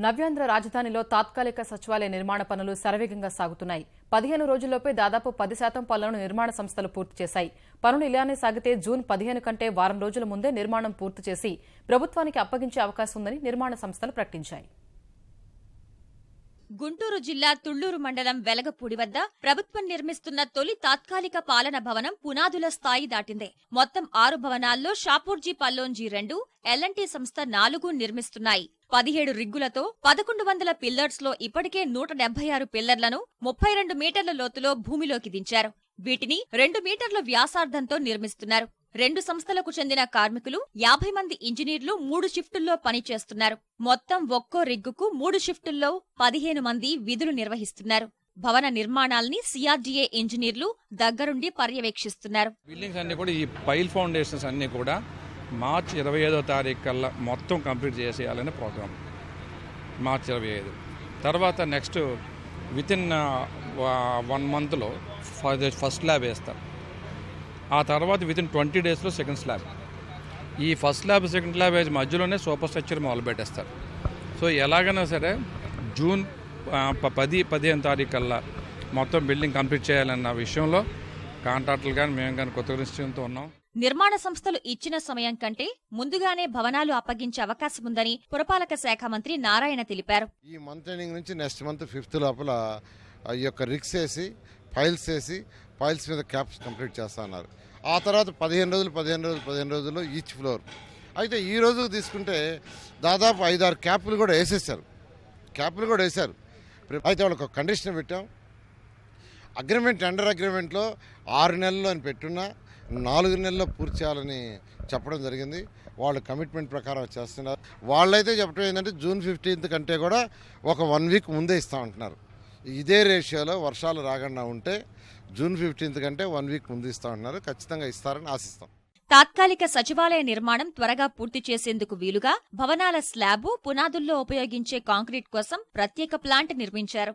నవ్యాంధ్ర రాజధానిలో తాత్కాలిక సచివాలయ నిర్మాణ పనులు శరవేగంగా సాగుతున్నాయి. 15 రోజుల్లోపే దాదాపు 10% పనులను నిర్మాణ సంస్థలు పూర్తి చేశాయి. పనులు ఇలానే సాగితే జూన్ 15 కంటే వారం రోజుల ముందే నిర్మాణం పూర్తి చేసి ప్రభుత్వానికి అప్పగించే అవకాశం ఉందని నిర్మాణ సంస్థలు ప్రకటించాయి. గుంటూరు జిల్లా తుళ్లూరు మండలం వెలగపూడి వద్ద ప్రభుత్వం నిర్మిస్తున్న తొలి తాత్కాలిక పాలన భవనం పునాదుల స్థాయి దాటింది. మొత్తం 6 భవనాల్లో షాపూర్జీ పల్లోంజీ 2, ఎల్&టీ సంస్థ 4 నిర్మిస్తున్నాయి. 17 రిగ్గులతో 1100 పిల్లర్స్ లో ఇప్పటికే 176 పిల్లర్లను 32 మీటర్ల లోతులో భూమిలోకి దించారు. వీటిని 2 మీటర్ల వ్యాసార్థంతో నిర్మిస్తున్నారు. 2 సంస్థలకు చెందిన కార్మికులు 50 మంది ఇంజనీర్లు 3 షిఫ్టుల్లో పనిచేస్తున్నారు. మొత్తం ఒక్కో రిగ్గుకు 3 షిఫ్టుల్లో 15 మంది విధులు నిర్వహిస్తున్నారు. భవన నిర్మాణాల్ని సిఆర్డీఏ ఇంజనీర్లు దగ్గరుండి పర్యవేక్షిస్తున్నారు. బిల్డింగ్స్ అన్ని కూడా ఈ పైల్ ఫౌండేషన్స్ అన్ని కూడా మార్చి 25వ తారీఖు కల్లా మొత్తం కంప్లీట్ చేసేయాలనే ప్రోగ్రామ్. మార్చి 25 తర్వాత నెక్స్ట్ వితిన్ 1 మంత్లో ఫస్ట్ స్లాబ్ వేస్తారు. ఆ తర్వాత వితిన్ 20 డేస్లో సెకండ్ స్లాబ్. ఈ ఫస్ట్ స్లాబ్ సెకండ్ స్లాబ్ వేసి మధ్యలోనే సూపర్ స్ట్రక్చర్ మొదలుపెట్టేస్తారు. సో ఎలాగైనా సరే జూన్ 10-15 తారీఖు కల్లా మొత్తం బిల్డింగ్ కంప్లీట్ చేయాలన్న విషయంలో కాంట్రాక్టర్లు కానీ మేము కానీ కొత్త నిశ్చయంతో ఉన్నాం. నిర్మాణ సంస్థలు ఇచ్చిన సమయం కంటే ముందుగానే భవనాలు అప్పగించే అవకాశం ఉందని పురపాలక శాఖ మంత్రి నారాయణ తెలిపారు. ఈ మంత్ ఎండింగ్ నుంచి నెక్స్ట్ మంత్ 5th లోపల ఈ యొక్క రిగ్స్ వేసి ఫైల్స్ మీద క్యాప్స్ కంప్లీట్ చేస్తా అన్నారు. ఆ తర్వాత 15 రోజుల్లో ఈచ్ ఫ్లోర్. అయితే ఈ రోజు తీసుకుంటే దాదాపు 5-6 క్యాప్లు కూడా వేసేసారు. అయితే వాళ్ళకి ఒక కండిషన్ పెట్టాం. అండర్ అగ్రిమెంట్లో 6 నెలల్లో అని పెట్టున్నా 4 నెలల్లో పూర్తి చేయాలని చెప్పడం జరిగింది. వాళ్ళు కమిట్మెంట్ ప్రకారం చేస్తున్నారు. వాళ్ళైతే చెప్పడం ఏంటంటే జూన్ 15 కంటే కూడా ఒక 1 వీక్ ముందే ఇస్తామంటున్నారు. ఇదే రేషియోలో వర్షాలు రాకుండా ఉంటే జూన్ 15 కంటే 1 వీక్ ముందు ఇస్తామంటున్నారు. ఖచ్చితంగా ఇస్తారని ఆశిస్తాం. తాత్కాలిక సచివాలయ నిర్మాణం త్వరగా పూర్తి చేసేందుకు వీలుగా భవనాల స్లాబు, పునాదుల్లో ఉపయోగించే కాంక్రీట్ కోసం ప్రత్యేక ప్లాంట్ నిర్మించారు.